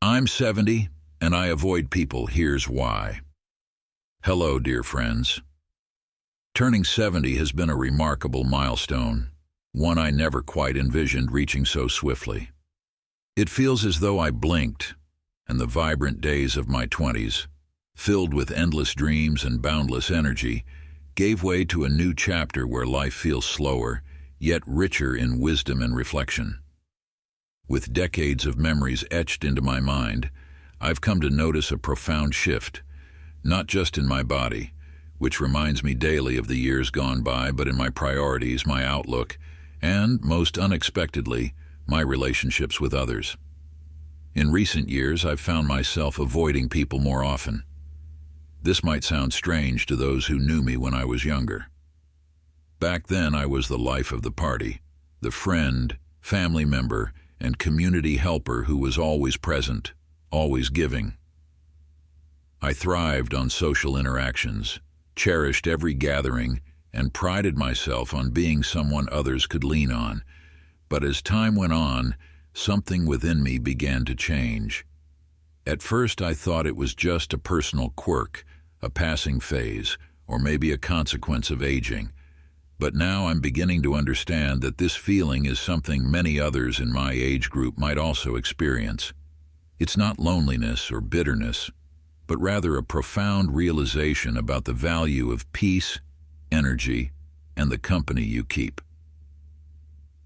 I'm 70, and I avoid people. Here's why. Hello, dear friends. Turning 70 has been a remarkable milestone, one I never quite envisioned reaching so swiftly. It feels as though I blinked, and the vibrant days of my 20s, filled with endless dreams and boundless energy, gave way to a new chapter where life feels slower, yet richer in wisdom and reflection. With decades of memories etched into my mind, I've come to notice a profound shift, not just in my body, which reminds me daily of the years gone by, but in my priorities, my outlook, and, most unexpectedly, my relationships with others. In recent years, I've found myself avoiding people more often. This might sound strange to those who knew me when I was younger. Back then, I was the life of the party, the friend, family member, and community helper who was always present, always giving. I thrived on social interactions, cherished every gathering, and prided myself on being someone others could lean on. But as time went on, something within me began to change. At first, I thought it was just a personal quirk, a passing phase, or maybe a consequence of aging. But now I'm beginning to understand that this feeling is something many others in my age group might also experience. It's not loneliness or bitterness, but rather a profound realization about the value of peace, energy, and the company you keep.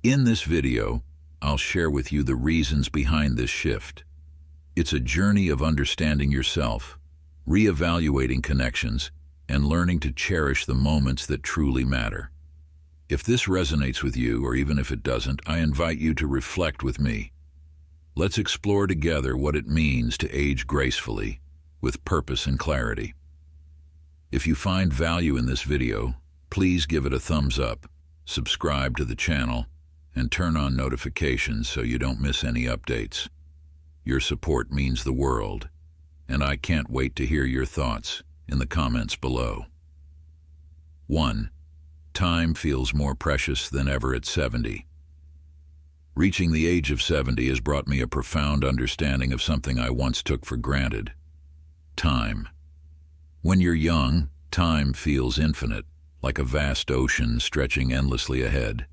In this video, I'll share with you the reasons behind this shift. It's a journey of understanding yourself, reevaluating connections, and learning to cherish the moments that truly matter. If this resonates with you, or even if it doesn't, I invite you to reflect with me. Let's explore together what it means to age gracefully, with purpose and clarity. If you find value in this video, please give it a thumbs up, subscribe to the channel, and turn on notifications so you don't miss any updates. Your support means the world, and I can't wait to hear your thoughts in the comments below. 1. Time feels more precious than ever at 70. Reaching the age of 70 has brought me a profound understanding of something I once took for granted: time. When you're young, time feels infinite, like a vast ocean stretching endlessly ahead.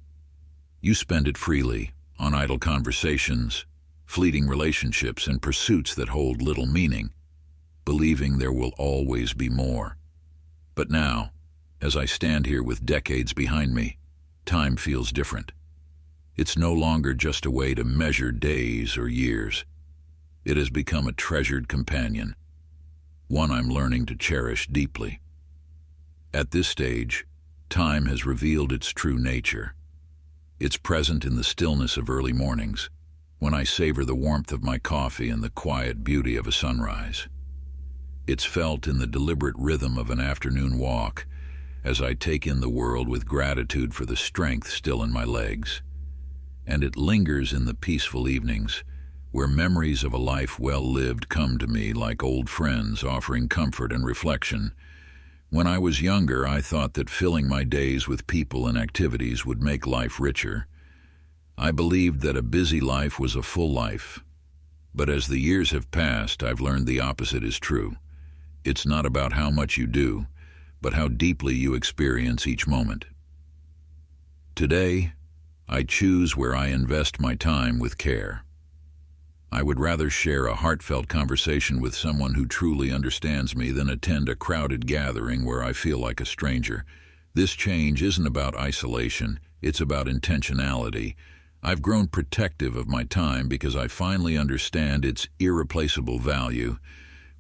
You spend it freely, on idle conversations, fleeting relationships, and pursuits that hold little meaning, believing there will always be more. But now, as I stand here with decades behind me, time feels different. It's no longer just a way to measure days or years. It has become a treasured companion, one I'm learning to cherish deeply. At this stage, time has revealed its true nature. It's present in the stillness of early mornings, when I savor the warmth of my coffee and the quiet beauty of a sunrise. It's felt in the deliberate rhythm of an afternoon walk, as I take in the world with gratitude for the strength still in my legs. And it lingers in the peaceful evenings, where memories of a life well lived come to me like old friends offering comfort and reflection. When I was younger, I thought that filling my days with people and activities would make life richer. I believed that a busy life was a full life. But as the years have passed, I've learned the opposite is true. It's not about how much you do, but how deeply you experience each moment. Today, I choose where I invest my time with care. I would rather share a heartfelt conversation with someone who truly understands me than attend a crowded gathering where I feel like a stranger. This change isn't about isolation, it's about intentionality. I've grown protective of my time because I finally understand its irreplaceable value.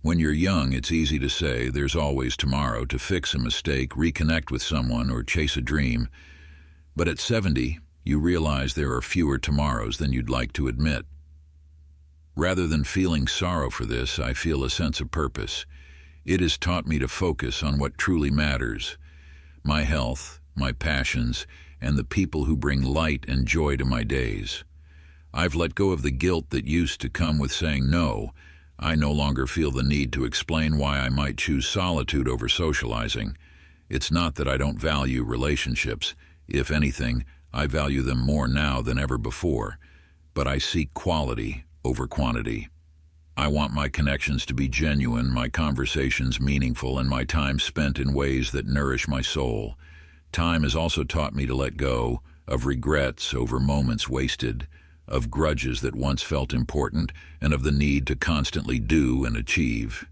When you're young, it's easy to say there's always tomorrow, to fix a mistake, reconnect with someone, or chase a dream. But at 70, you realize there are fewer tomorrows than you'd like to admit. Rather than feeling sorrow for this, I feel a sense of purpose. It has taught me to focus on what truly matters: my health, my passions, and the people who bring light and joy to my days. I've let go of the guilt that used to come with saying no. I no longer feel the need to explain why I might choose solitude over socializing. It's not that I don't value relationships. If anything, I value them more now than ever before. But I seek quality over quantity. I want my connections to be genuine, my conversations meaningful, and my time spent in ways that nourish my soul. Time has also taught me to let go of regrets over moments wasted, of grudges that once felt important, and of the need to constantly do and achieve.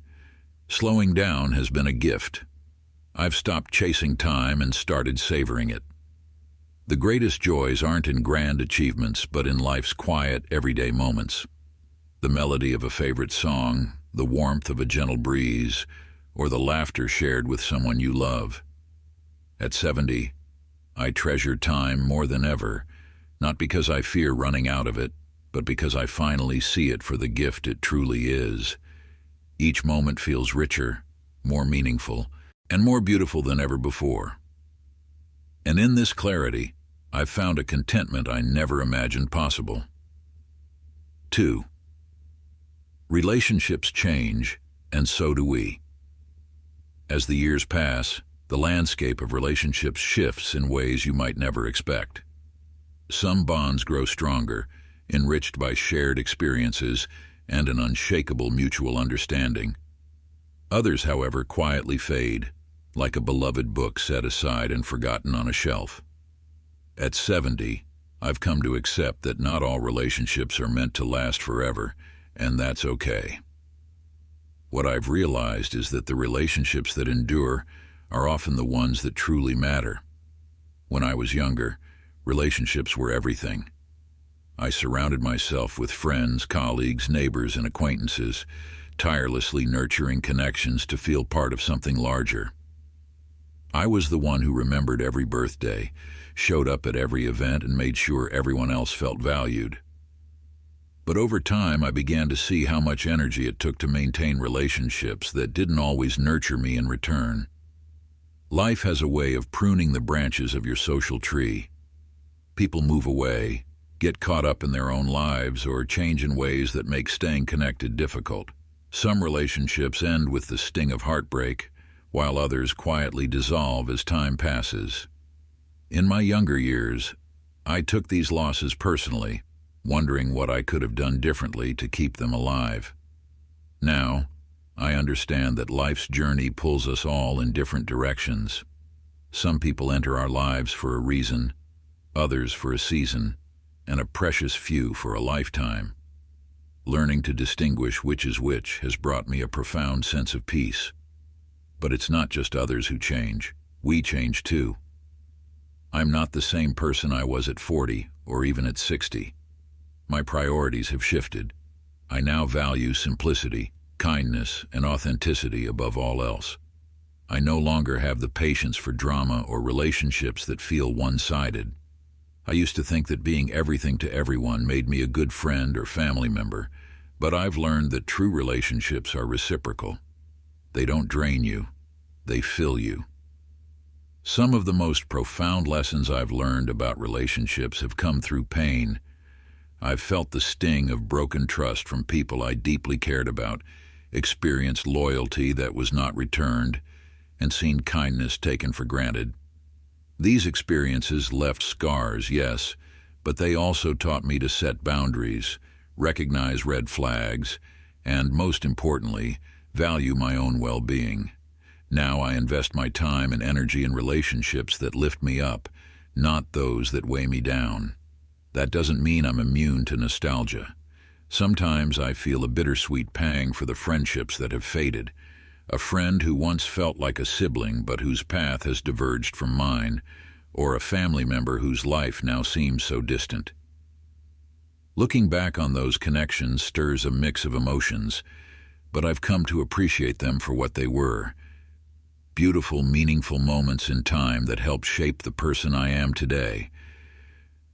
Slowing down has been a gift. I've stopped chasing time and started savoring it. The greatest joys aren't in grand achievements, but in life's quiet, everyday moments. The melody of a favorite song, the warmth of a gentle breeze, or the laughter shared with someone you love. At 70, I treasure time more than ever, not because I fear running out of it, but because I finally see it for the gift it truly is. Each moment feels richer, more meaningful, and more beautiful than ever before. And in this clarity, I've found a contentment I never imagined possible. 2. Relationships change, and so do we. As the years pass, the landscape of relationships shifts in ways you might never expect. Some bonds grow stronger, enriched by shared experiences and an unshakable mutual understanding. Others, however, quietly fade, like a beloved book set aside and forgotten on a shelf. At 70, I've come to accept that not all relationships are meant to last forever, and that's okay. What I've realized is that the relationships that endure are often the ones that truly matter. When I was younger, relationships were everything. I surrounded myself with friends, colleagues, neighbors, and acquaintances, tirelessly nurturing connections to feel part of something larger. I was the one who remembered every birthday, showed up at every event, and made sure everyone else felt valued. But over time, I began to see how much energy it took to maintain relationships that didn't always nurture me in return. Life has a way of pruning the branches of your social tree. People move away, get caught up in their own lives, or change in ways that make staying connected difficult. Some relationships end with the sting of heartbreak, while others quietly dissolve as time passes. In my younger years, I took these losses personally, wondering what I could have done differently to keep them alive. Now, I understand that life's journey pulls us all in different directions. Some people enter our lives for a reason, others for a season, and a precious few for a lifetime. Learning to distinguish which is which has brought me a profound sense of peace. But it's not just others who change. We change too. I'm not the same person I was at 40 or even at 60. My priorities have shifted. I now value simplicity, kindness, and authenticity above all else. I no longer have the patience for drama or relationships that feel one-sided. I used to think that being everything to everyone made me a good friend or family member, but I've learned that true relationships are reciprocal. They don't drain you, they fill you. Some of the most profound lessons I've learned about relationships have come through pain. I've felt the sting of broken trust from people I deeply cared about, experienced loyalty that was not returned, and seen kindness taken for granted. These experiences left scars, yes, but they also taught me to set boundaries, recognize red flags, and, most importantly, value my own well-being. Now I invest my time and energy in relationships that lift me up, not those that weigh me down. That doesn't mean I'm immune to nostalgia. Sometimes I feel a bittersweet pang for the friendships that have faded. A friend who once felt like a sibling but whose path has diverged from mine, or a family member whose life now seems so distant. Looking back on those connections stirs a mix of emotions, but I've come to appreciate them for what they were. Beautiful, meaningful moments in time that helped shape the person I am today.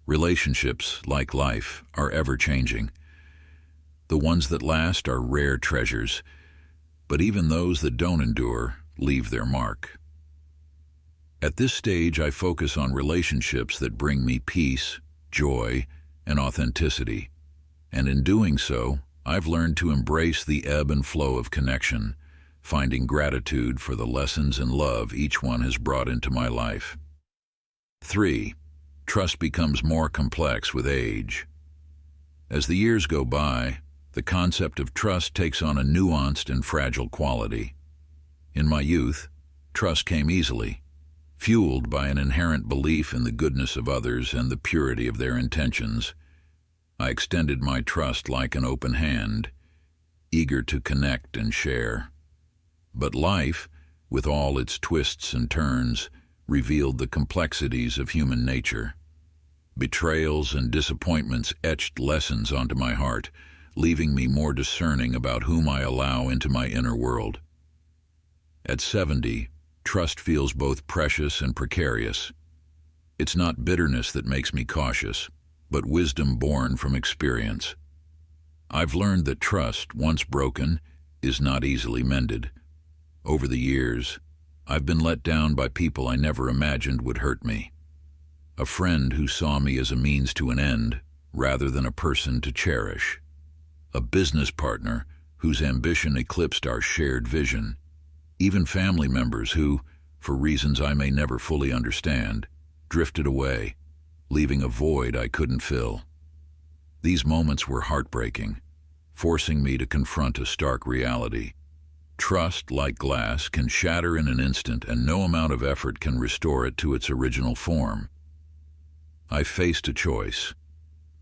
Relationships, like life, are ever-changing. The ones that last are rare treasures, but even those that don't endure leave their mark. At this stage, I focus on relationships that bring me peace, joy, and authenticity. And in doing so, I've learned to embrace the ebb and flow of connection, finding gratitude for the lessons and love each one has brought into my life. 3. Trust becomes more complex with age. As the years go by, The concept of trust takes on a nuanced and fragile quality. In my youth, trust came easily, fueled by an inherent belief in the goodness of others and the purity of their intentions. I extended my trust like an open hand, eager to connect and share. But life, with all its twists and turns, revealed the complexities of human nature. Betrayals and disappointments etched lessons onto my heart, leaving me more discerning about whom I allow into my inner world. At 70, trust feels both precious and precarious. It's not bitterness that makes me cautious, but wisdom born from experience. I've learned that trust, once broken, is not easily mended. Over the years, I've been let down by people I never imagined would hurt me. A friend who saw me as a means to an end, rather than a person to cherish. A business partner whose ambition eclipsed our shared vision. Even family members who, for reasons I may never fully understand, drifted away, leaving a void I couldn't fill. These moments were heartbreaking, forcing me to confront a stark reality. Trust, like glass, can shatter in an instant, and no amount of effort can restore it to its original form. I faced a choice: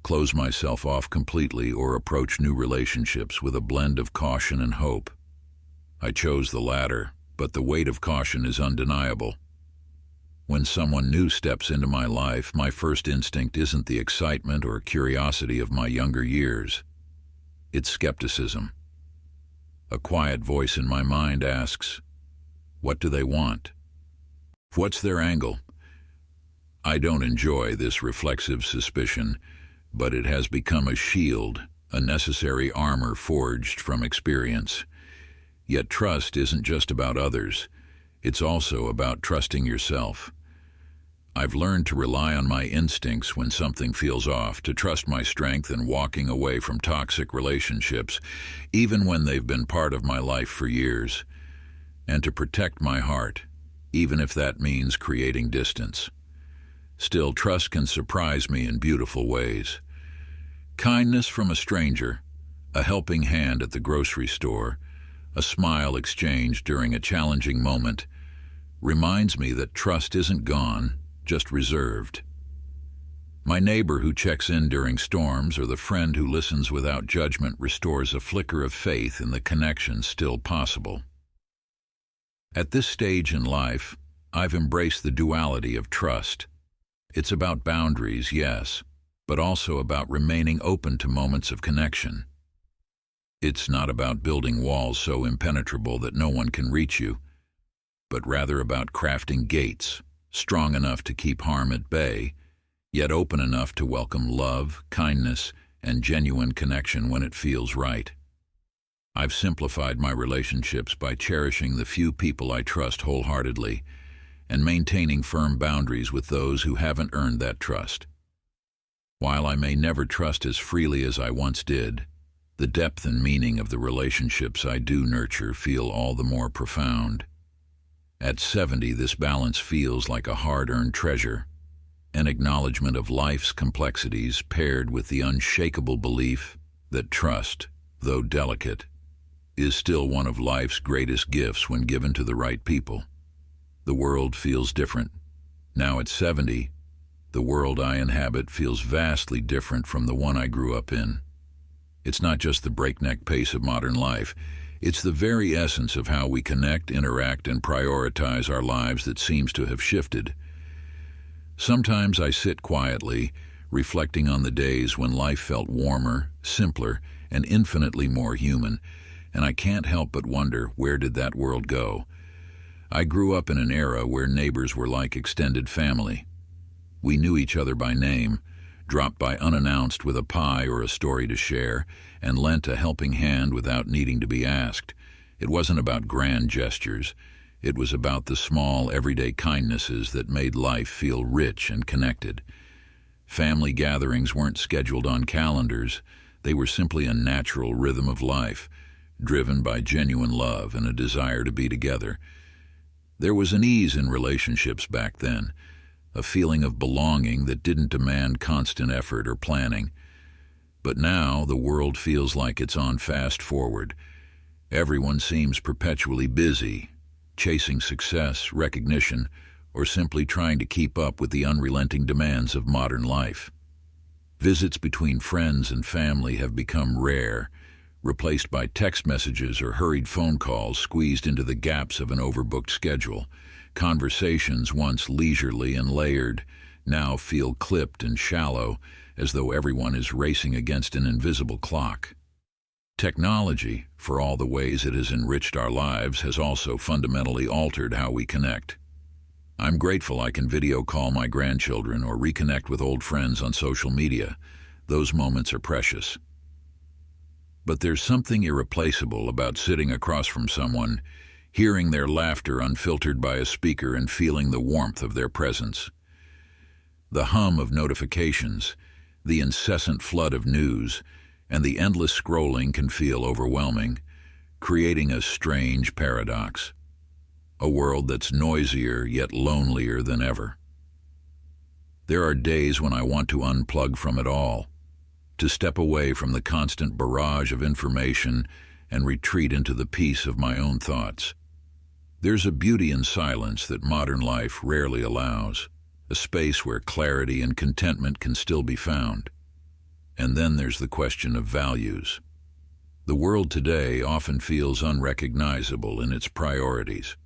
close myself off completely or approach new relationships with a blend of caution and hope. I chose the latter, but the weight of caution is undeniable. When someone new steps into my life, my first instinct isn't the excitement or curiosity of my younger years. It's skepticism. A quiet voice in my mind asks, what do they want? What's their angle? I don't enjoy this reflexive suspicion, but it has become a shield, a necessary armor forged from experience. Yet trust isn't just about others. It's also about trusting yourself. I've learned to rely on my instincts when something feels off, to trust my strength in walking away from toxic relationships, even when they've been part of my life for years, and to protect my heart, even if that means creating distance. Still, trust can surprise me in beautiful ways. Kindness from a stranger, a helping hand at the grocery store, a smile exchanged during a challenging moment, reminds me that trust isn't gone, just reserved. My neighbor who checks in during storms or the friend who listens without judgment restores a flicker of faith in the connection still possible. At this stage in life, I've embraced the duality of trust. It's about boundaries, yes, but also about remaining open to moments of connection. It's not about building walls so impenetrable that no one can reach you, but rather about crafting gates strong enough to keep harm at bay, yet open enough to welcome love, kindness, and genuine connection when it feels right. I've simplified my relationships by cherishing the few people I trust wholeheartedly and maintaining firm boundaries with those who haven't earned that trust. While I may never trust as freely as I once did, the depth and meaning of the relationships I do nurture feel all the more profound. At 70, this balance feels like a hard-earned treasure, an acknowledgement of life's complexities paired with the unshakable belief that trust, though delicate, is still one of life's greatest gifts when given to the right people. The world feels different. Now at 70, the world I inhabit feels vastly different from the one I grew up in. It's not just the breakneck pace of modern life. It's the very essence of how we connect, interact, and prioritize our lives that seems to have shifted. Sometimes I sit quietly, reflecting on the days when life felt warmer, simpler, and infinitely more human, and I can't help but wonder, where did that world go? I grew up in an era where neighbors were like extended family. We knew each other by name, dropped by unannounced with a pie or a story to share, and lent a helping hand without needing to be asked. It wasn't about grand gestures. It was about the small, everyday kindnesses that made life feel rich and connected. Family gatherings weren't scheduled on calendars. They were simply a natural rhythm of life, driven by genuine love and a desire to be together. There was an ease in relationships back then, a feeling of belonging that didn't demand constant effort or planning. But now the world feels like it's on fast forward. Everyone seems perpetually busy, chasing success, recognition, or simply trying to keep up with the unrelenting demands of modern life. Visits between friends and family have become rare, replaced by text messages or hurried phone calls squeezed into the gaps of an overbooked schedule. Conversations, once leisurely and layered, now feel clipped and shallow, as though everyone is racing against an invisible clock. Technology, for all the ways it has enriched our lives, has also fundamentally altered how we connect. I'm grateful I can video call my grandchildren or reconnect with old friends on social media. Those moments are precious. But there's something irreplaceable about sitting across from someone, hearing their laughter unfiltered by a speaker and feeling the warmth of their presence. The hum of notifications, the incessant flood of news, and the endless scrolling can feel overwhelming, creating a strange paradox. A world that's noisier yet lonelier than ever. There are days when I want to unplug from it all, to step away from the constant barrage of information and retreat into the peace of my own thoughts. There's a beauty in silence that modern life rarely allows, a space where clarity and contentment can still be found. And then there's the question of values. The world today often feels unrecognizable in its priorities.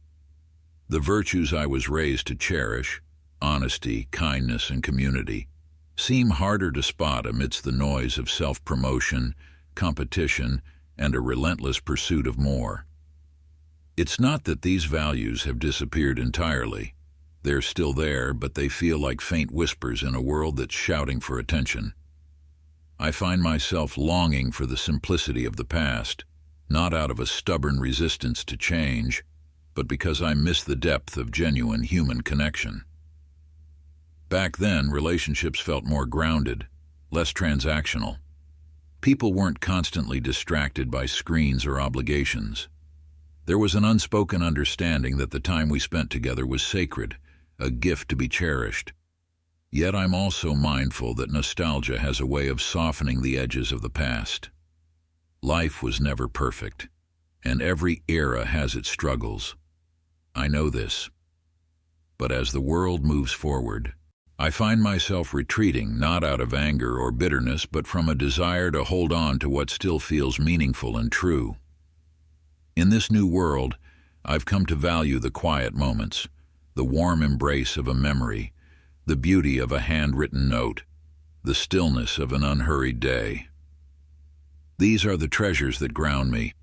The virtues I was raised to cherish, honesty, kindness, and community, seem harder to spot amidst the noise of self-promotion, competition, and a relentless pursuit of more. It's not that these values have disappeared entirely. They're still there, but they feel like faint whispers in a world that's shouting for attention. I find myself longing for the simplicity of the past, not out of a stubborn resistance to change, but because I miss the depth of genuine human connection. Back then, relationships felt more grounded, less transactional. People weren't constantly distracted by screens or obligations. There was an unspoken understanding that the time we spent together was sacred, a gift to be cherished. Yet I'm also mindful that nostalgia has a way of softening the edges of the past. Life was never perfect, and every era has its struggles. I know this. But as the world moves forward, I find myself retreating not out of anger or bitterness, but from a desire to hold on to what still feels meaningful and true. In this new world, I've come to value the quiet moments, the warm embrace of a memory, the beauty of a handwritten note, the stillness of an unhurried day. These are the treasures that ground me,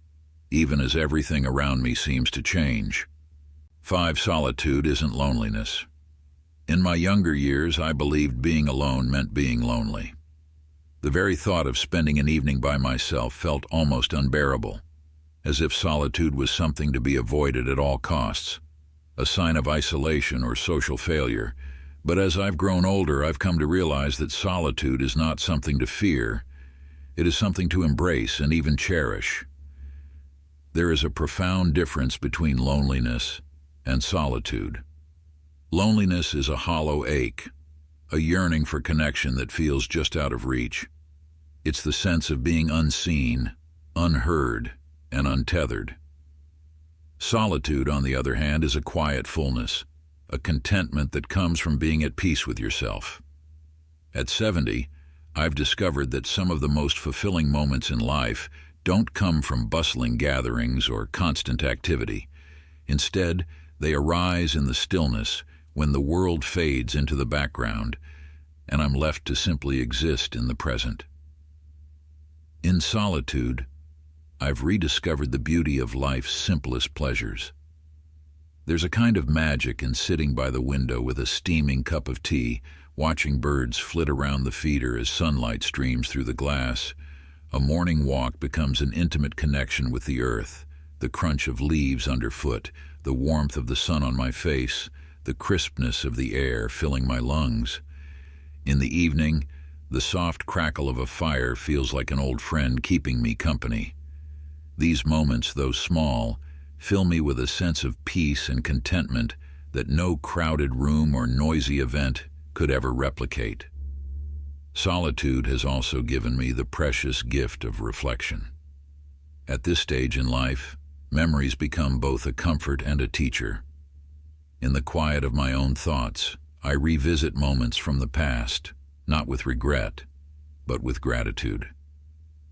even as everything around me seems to change. 5. Solitude isn't loneliness. In my younger years, I believed being alone meant being lonely. The very thought of spending an evening by myself felt almost unbearable, as if solitude was something to be avoided at all costs, a sign of isolation or social failure. But as I've grown older, I've come to realize that solitude is not something to fear. It is something to embrace and even cherish. There is a profound difference between loneliness and solitude. Loneliness is a hollow ache, a yearning for connection that feels just out of reach. It's the sense of being unseen, unheard, and untethered. Solitude, on the other hand, is a quiet fullness, a contentment that comes from being at peace with yourself. At 70, I've discovered that some of the most fulfilling moments in life don't come from bustling gatherings or constant activity. Instead, they arise in the stillness when the world fades into the background and I'm left to simply exist in the present. In solitude, I've rediscovered the beauty of life's simplest pleasures. There's a kind of magic in sitting by the window with a steaming cup of tea, watching birds flit around the feeder as sunlight streams through the glass. A morning walk becomes an intimate connection with the earth, the crunch of leaves underfoot, the warmth of the sun on my face, the crispness of the air filling my lungs. In the evening, the soft crackle of a fire feels like an old friend keeping me company. These moments, though small, fill me with a sense of peace and contentment that no crowded room or noisy event could ever replicate. Solitude has also given me the precious gift of reflection. At this stage in life, memories become both a comfort and a teacher. In the quiet of my own thoughts, I revisit moments from the past, not with regret, but with gratitude.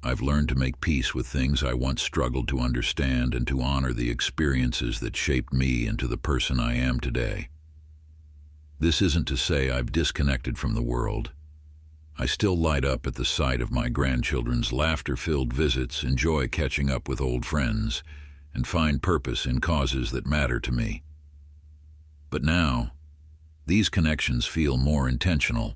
I've learned to make peace with things I once struggled to understand and to honor the experiences that shaped me into the person I am today. This isn't to say I've disconnected from the world. I still light up at the sight of my grandchildren's laughter-filled visits, enjoy catching up with old friends, and find purpose in causes that matter to me. But now, these connections feel more intentional.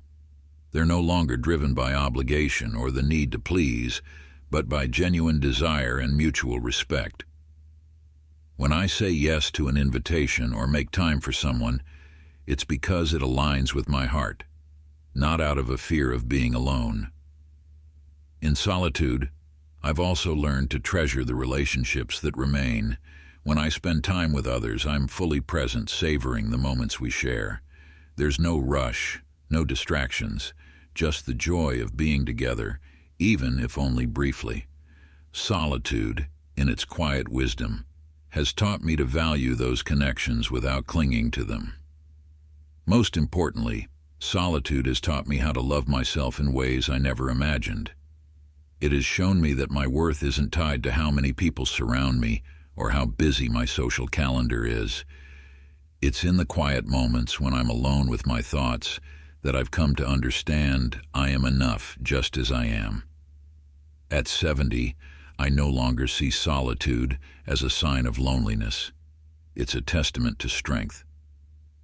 They're no longer driven by obligation or the need to please, but by genuine desire and mutual respect. When I say yes to an invitation or make time for someone, it's because it aligns with my heart, not out of a fear of being alone. In solitude, I've also learned to treasure the relationships that remain. When I spend time with others, I'm fully present, savoring the moments we share. There's no rush, no distractions, just the joy of being together, even if only briefly. Solitude, in its quiet wisdom, has taught me to value those connections without clinging to them. Most importantly, solitude has taught me how to love myself in ways I never imagined. It has shown me that my worth isn't tied to how many people surround me or how busy my social calendar is. It's in the quiet moments when I'm alone with my thoughts that I've come to understand I am enough just as I am. At 70, I no longer see solitude as a sign of loneliness. It's a testament to strength.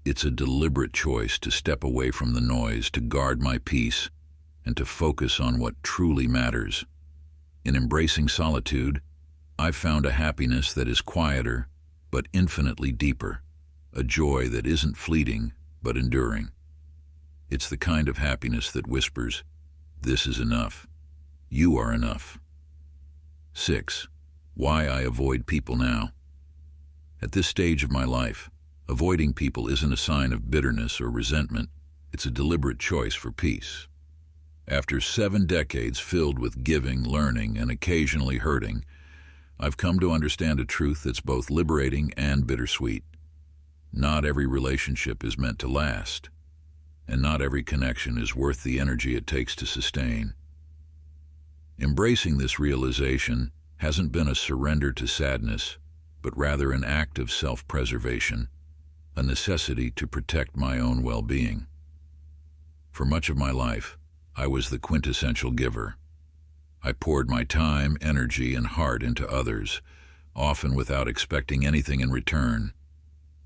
It's a deliberate choice to step away from the noise, to guard my peace, and to focus on what truly matters. In embracing solitude, I've found a happiness that is quieter, but infinitely deeper, a joy that isn't fleeting, but enduring. It's the kind of happiness that whispers, "This is enough. You are enough." 6. Why I avoid people now. At this stage of my life, avoiding people isn't a sign of bitterness or resentment. It's a deliberate choice for peace. After 7 decades filled with giving, learning, and occasionally hurting, I've come to understand a truth that's both liberating and bittersweet. Not every relationship is meant to last, and not every connection is worth the energy it takes to sustain. Embracing this realization hasn't been a surrender to sadness, but rather an act of self-preservation, a necessity to protect my own well-being. For much of my life, I was the quintessential giver. I poured my time, energy, and heart into others, often without expecting anything in return.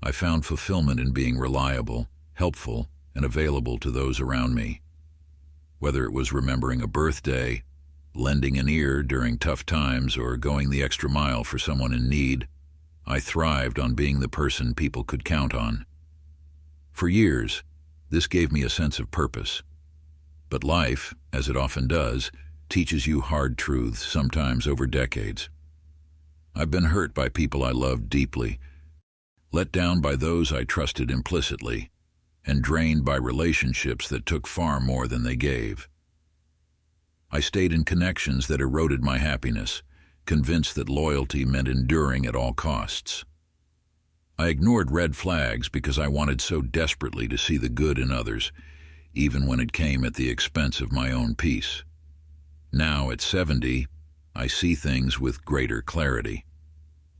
I found fulfillment in being reliable, helpful, and available to those around me. Whether it was remembering a birthday, lending an ear during tough times, or going the extra mile for someone in need, I thrived on being the person people could count on. For years, this gave me a sense of purpose. But life, as it often does, teaches you hard truths, sometimes over decades. I've been hurt by people I loved deeply, let down by those I trusted implicitly, and drained by relationships that took far more than they gave. I stayed in connections that eroded my happiness, convinced that loyalty meant enduring at all costs. I ignored red flags because I wanted so desperately to see the good in others, even when it came at the expense of my own peace. Now, at 70, I see things with greater clarity.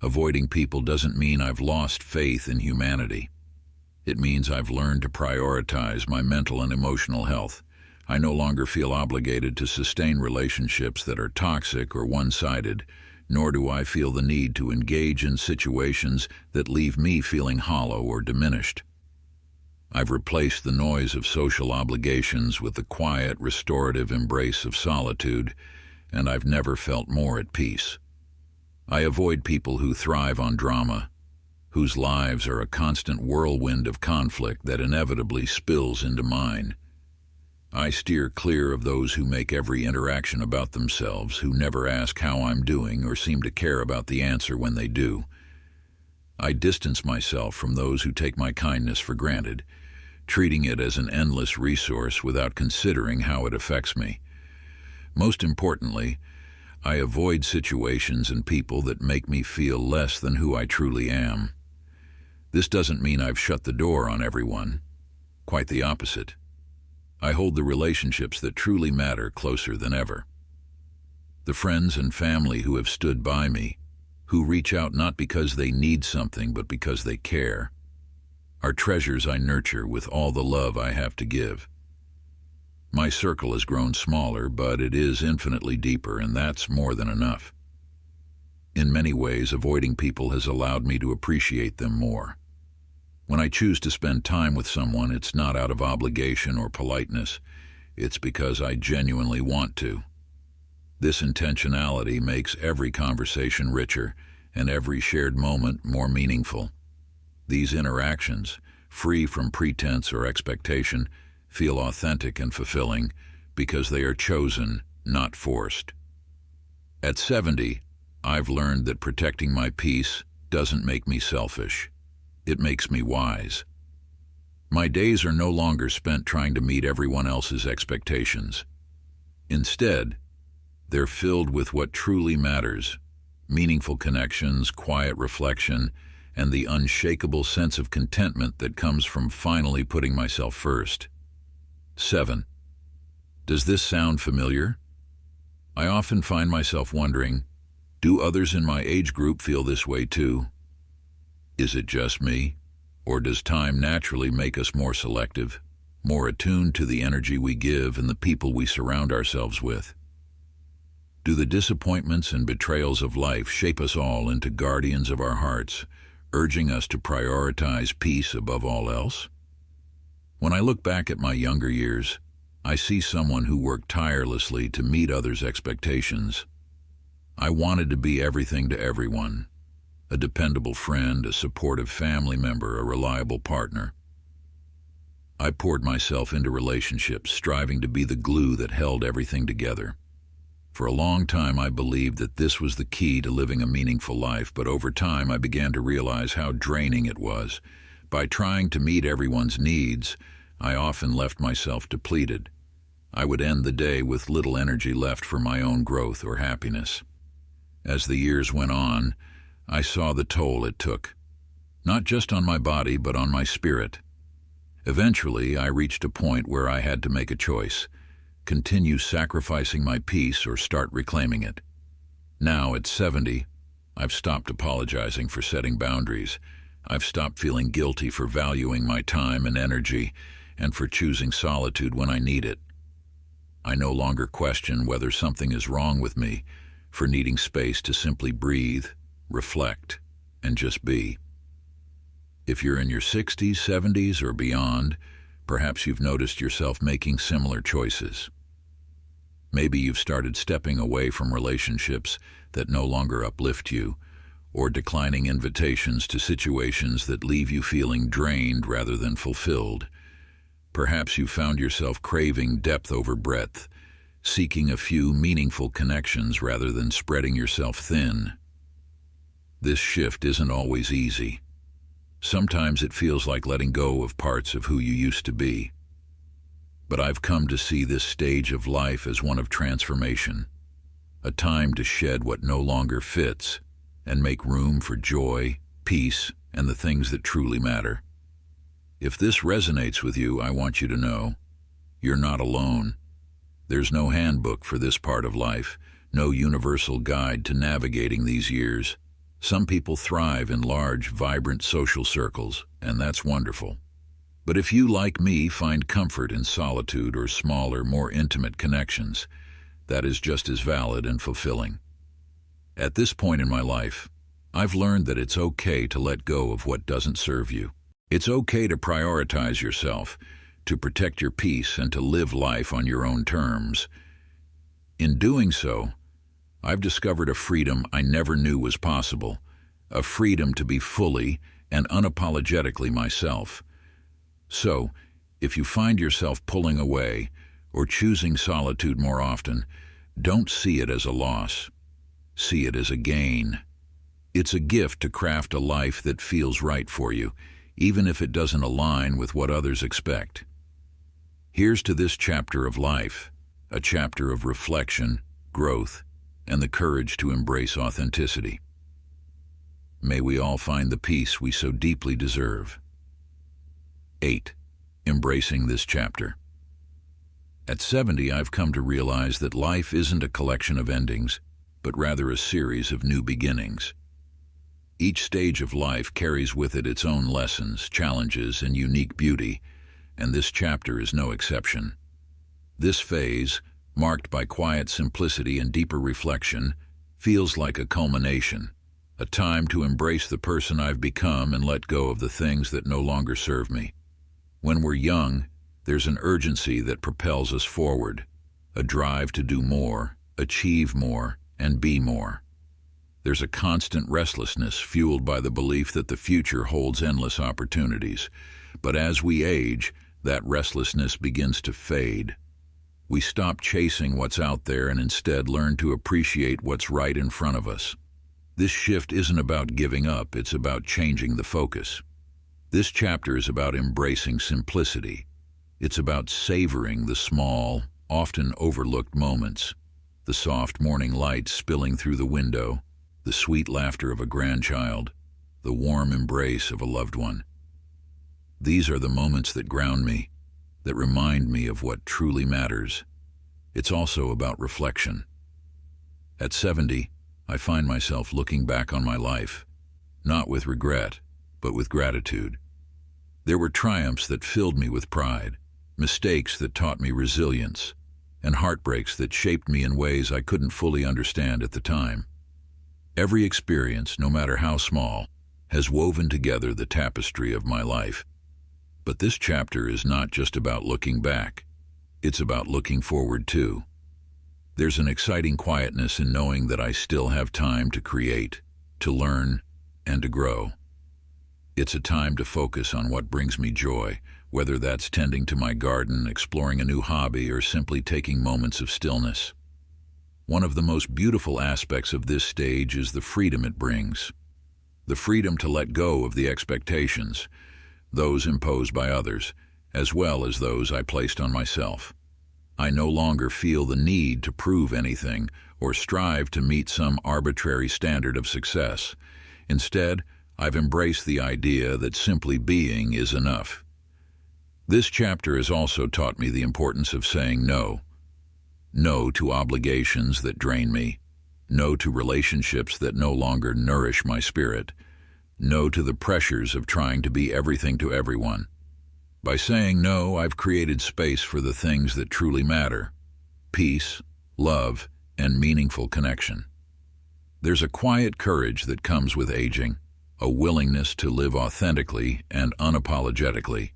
Avoiding people doesn't mean I've lost faith in humanity. It means I've learned to prioritize my mental and emotional health. I no longer feel obligated to sustain relationships that are toxic or one-sided, nor do I feel the need to engage in situations that leave me feeling hollow or diminished. I've replaced the noise of social obligations with the quiet, restorative embrace of solitude, and I've never felt more at peace. I avoid people who thrive on drama, whose lives are a constant whirlwind of conflict that inevitably spills into mine. I steer clear of those who make every interaction about themselves, who never ask how I'm doing or seem to care about the answer when they do. I distance myself from those who take my kindness for granted, treating it as an endless resource without considering how it affects me. Most importantly, I avoid situations and people that make me feel less than who I truly am. This doesn't mean I've shut the door on everyone. Quite the opposite. I hold the relationships that truly matter closer than ever. The friends and family who have stood by me, who reach out not because they need something but because they care, are treasures I nurture with all the love I have to give. My circle has grown smaller, but it is infinitely deeper, and that's more than enough. In many ways, avoiding people has allowed me to appreciate them more. When I choose to spend time with someone, it's not out of obligation or politeness. It's because I genuinely want to. This intentionality makes every conversation richer and every shared moment more meaningful. These interactions, free from pretense or expectation, feel authentic and fulfilling because they are chosen, not forced. At 70, I've learned that protecting my peace doesn't make me selfish. It makes me wise. My days are no longer spent trying to meet everyone else's expectations. Instead, they're filled with what truly matters: meaningful connections, quiet reflection, and the unshakable sense of contentment that comes from finally putting myself first. 7. Does this sound familiar? I often find myself wondering, do others in my age group feel this way too? Is it just me? Or does time naturally make us more selective, more attuned to the energy we give and the people we surround ourselves with? Do the disappointments and betrayals of life shape us all into guardians of our hearts, urging us to prioritize peace above all else? When I look back at my younger years, I see someone who worked tirelessly to meet others' expectations. I wanted to be everything to everyone: a dependable friend, a supportive family member, a reliable partner. I poured myself into relationships, striving to be the glue that held everything together. For a long time, I believed that this was the key to living a meaningful life, but over time, I began to realize how draining it was. By trying to meet everyone's needs, I often left myself depleted. I would end the day with little energy left for my own growth or happiness. As the years went on, I saw the toll it took, not just on my body, but on my spirit. Eventually, I reached a point where I had to make a choice: continue sacrificing my peace or start reclaiming it. Now, at 70, I've stopped apologizing for setting boundaries. I've stopped feeling guilty for valuing my time and energy and for choosing solitude when I need it. I no longer question whether something is wrong with me for needing space to simply breathe, reflect, and just be. If you're in your 60s, 70s, or beyond, perhaps you've noticed yourself making similar choices. Maybe you've started stepping away from relationships that no longer uplift you, or declining invitations to situations that leave you feeling drained rather than fulfilled. Perhaps you found yourself craving depth over breadth, seeking a few meaningful connections rather than spreading yourself thin. This shift isn't always easy. Sometimes it feels like letting go of parts of who you used to be. But I've come to see this stage of life as one of transformation, a time to shed what no longer fits and make room for joy, peace, and the things that truly matter. If this resonates with you, I want you to know, you're not alone. There's no handbook for this part of life, no universal guide to navigating these years. Some people thrive in large, vibrant social circles, and that's wonderful. But if you, like me, find comfort in solitude or smaller, more intimate connections, that is just as valid and fulfilling. At this point in my life, I've learned that it's okay to let go of what doesn't serve you. It's okay to prioritize yourself, to protect your peace, and to live life on your own terms. In doing so, I've discovered a freedom I never knew was possible, a freedom to be fully and unapologetically myself. So, if you find yourself pulling away or choosing solitude more often, don't see it as a loss. See it as a gain. It's a gift to craft a life that feels right for you, even if it doesn't align with what others expect. Here's to this chapter of life, a chapter of reflection, growth, and the courage to embrace authenticity. May we all find the peace we so deeply deserve. 8. Embracing this chapter. At 70, I've come to realize that life isn't a collection of endings, but rather a series of new beginnings. Each stage of life carries with it its own lessons, challenges, and unique beauty, and this chapter is no exception. This phase, marked by quiet simplicity and deeper reflection, feels like a culmination, a time to embrace the person I've become and let go of the things that no longer serve me. When we're young, there's an urgency that propels us forward, a drive to do more, achieve more, and be more. There's a constant restlessness fueled by the belief that the future holds endless opportunities. But as we age, that restlessness begins to fade. We stop chasing what's out there and instead learn to appreciate what's right in front of us. This shift isn't about giving up, it's about changing the focus. This chapter is about embracing simplicity. It's about savoring the small, often overlooked moments. The soft morning light spilling through the window, the sweet laughter of a grandchild, the warm embrace of a loved one. These are the moments that ground me, that remind me of what truly matters. It's also about reflection. At 70, I find myself looking back on my life, not with regret, but with gratitude. There were triumphs that filled me with pride, mistakes that taught me resilience, and heartbreaks that shaped me in ways I couldn't fully understand at the time. Every experience, no matter how small, has woven together the tapestry of my life. But this chapter is not just about looking back. It's about looking forward too. There's an exciting quietness in knowing that I still have time to create, to learn, and to grow. It's a time to focus on what brings me joy, whether that's tending to my garden, exploring a new hobby, or simply taking moments of stillness. One of the most beautiful aspects of this stage is the freedom it brings. The freedom to let go of the expectations, those imposed by others, as well as those I placed on myself. I no longer feel the need to prove anything or strive to meet some arbitrary standard of success. Instead, I've embraced the idea that simply being is enough. This chapter has also taught me the importance of saying no. No to obligations that drain me. No to relationships that no longer nourish my spirit. No to the pressures of trying to be everything to everyone. By saying no, I've created space for the things that truly matter: peace, love, and meaningful connection. There's a quiet courage that comes with aging, a willingness to live authentically and unapologetically.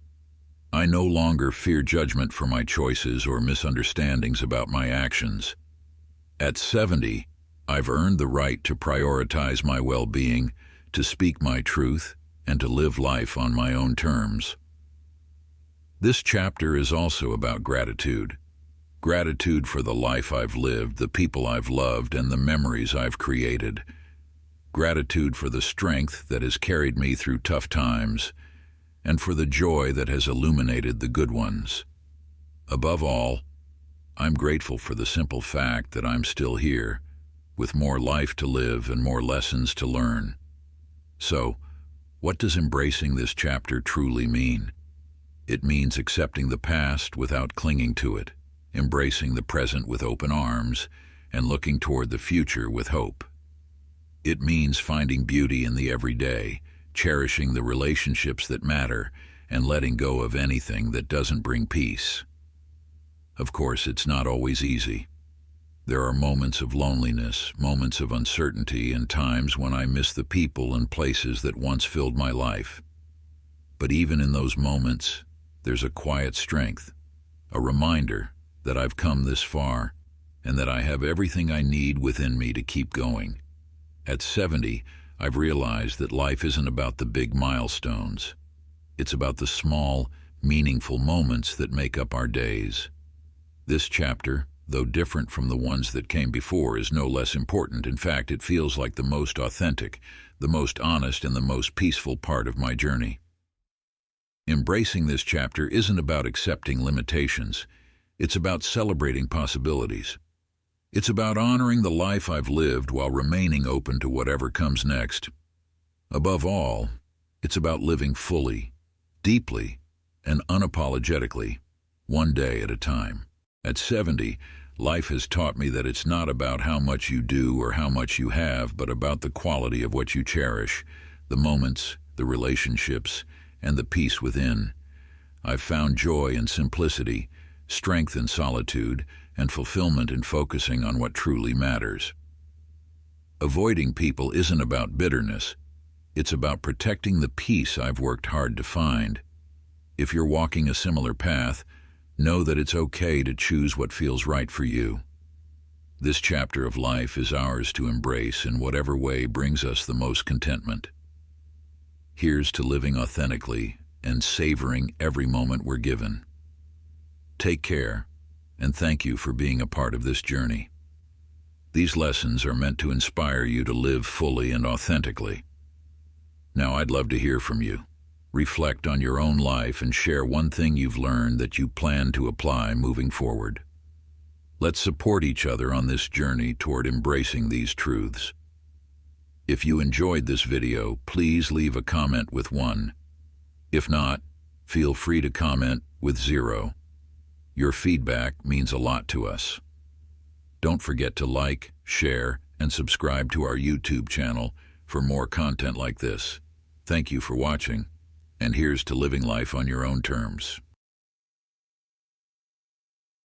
I no longer fear judgment for my choices or misunderstandings about my actions. At 70, I've earned the right to prioritize my well-being, to speak my truth, and to live life on my own terms. This chapter is also about gratitude. Gratitude for the life I've lived, the people I've loved, and the memories I've created. Gratitude for the strength that has carried me through tough times, and for the joy that has illuminated the good ones. Above all, I'm grateful for the simple fact that I'm still here, with more life to live and more lessons to learn. So, what does embracing this chapter truly mean? It means accepting the past without clinging to it, embracing the present with open arms, and looking toward the future with hope. It means finding beauty in the everyday, cherishing the relationships that matter, and letting go of anything that doesn't bring peace. Of course, it's not always easy. There are moments of loneliness, moments of uncertainty, and times when I miss the people and places that once filled my life. But even in those moments, there's a quiet strength, a reminder that I've come this far and that I have everything I need within me to keep going. At 70, I've realized that life isn't about the big milestones. It's about the small, meaningful moments that make up our days. This chapter, though different from the ones that came before, is no less important. In fact, it feels like the most authentic, the most honest, and the most peaceful part of my journey. Embracing this chapter isn't about accepting limitations. It's about celebrating possibilities. It's about honoring the life I've lived while remaining open to whatever comes next. Above all, it's about living fully, deeply, and unapologetically, one day at a time. At 70, life has taught me that it's not about how much you do or how much you have, but about the quality of what you cherish, the moments, the relationships, and the peace within. I've found joy in simplicity, strength in solitude, and fulfillment in focusing on what truly matters. Avoiding people isn't about bitterness. It's about protecting the peace I've worked hard to find. If you're walking a similar path, know that it's okay to choose what feels right for you. This chapter of life is ours to embrace in whatever way brings us the most contentment. Here's to living authentically and savoring every moment we're given. Take care, and thank you for being a part of this journey. These lessons are meant to inspire you to live fully and authentically. Now, I'd love to hear from you. Reflect on your own life and share one thing you've learned that you plan to apply moving forward. Let's support each other on this journey toward embracing these truths. If you enjoyed this video, please leave a comment with 1. If not, feel free to comment with 0. Your feedback means a lot to us. Don't forget to like, share, and subscribe to our YouTube channel for more content like this. Thank you for watching, and here's to living life on your own terms.